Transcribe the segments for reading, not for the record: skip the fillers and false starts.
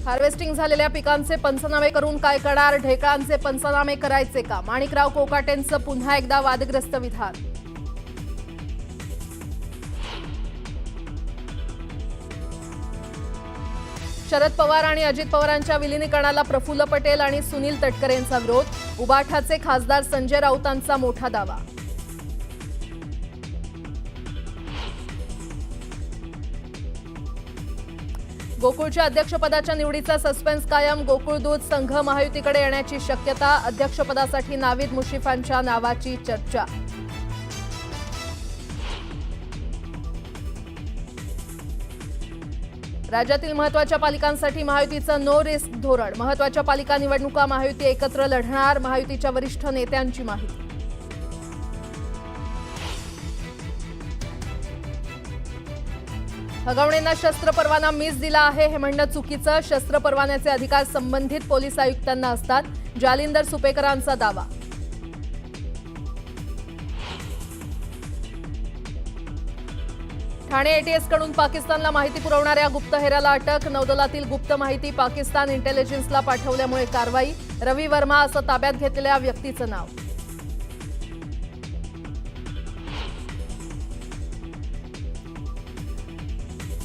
Harvesting झालेल्या पिकांचे पंचनामे करून काय करणार? ढेकळांचे पंचनामे करायचे का? माणिकराव कोकाटेंचं पुन्हा एकदा वादग्रस्त विधान. शरद पवार आणि अजित पवारांच्या विलीनीकरणाला प्रफुल्ल पटेल आणि सुनील तटकरेंचा विरोध. उबाठाचे खासदार संजय राऊतांचा मोठा दावा. गोकुळच्या अध्यक्षपदाच्या निवडीचा सस्पेन्स कायम. गोकुळ दूध संघ महायुतीकडे येण्याची शक्यता. अध्यक्षपदासाठी नावीद मुश्रीफांच्या नावाची चर्चा. राज्यातील महत्त्वाच्या पालिकांसाठी महायुतीचं नो रिस्क धोरण. महत्त्वाच्या पालिका निवडणुका महायुती एकत्र लढणार. महायुतीच्या वरिष्ठ नेत्यांची माहिती. हगवणेंना शस्त्र परवाना मीच दिला आहे हे म्हणणं चुकीचं. शस्त्र परवान्याचे अधिकार संबंधित पोलीस आयुक्तांना असतात. जालिंदर सुपेकरांचा दावा. ठाणे एटीएस कडून पाकिस्तानला माहिती पुरवणाऱ्या गुप्तहेराला अटक. नौदलातील गुप्त माहिती पाकिस्तान इंटेलिजन्सला पाठवल्यामुळे कारवाई. रवी वर्मा असं ताब्यात घेतलेल्या व्यक्तीचं नाव.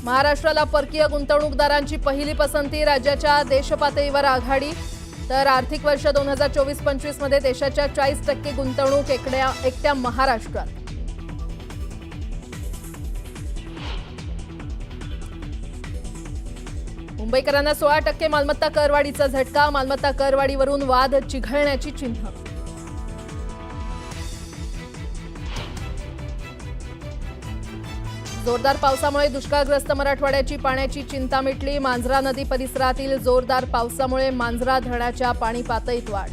महाराष्ट्राला परकीय गुंतवणूकदारांची पहिली पसंती. राज्याच्या देशपातळीवर आघाडी. तर आर्थिक वर्ष 2024-25 मध्ये देशाच्या 40% गुंतवणूक एकट्या महाराष्ट्रात. मुंबईकरांना 16% मालमत्ता करवाढीचा झटका. मालमत्ता करवाढीवरून वाद चिघळण्याची चिन्ह. जोरदार पावसामुळे दुष्काळग्रस्त मराठवाड्याची पाण्याची चिंता मिटली. मांजरा नदी परिसरातील जोरदार पावसामुळे मांजरा धरणाच्या पाणी पातळीत वाढ.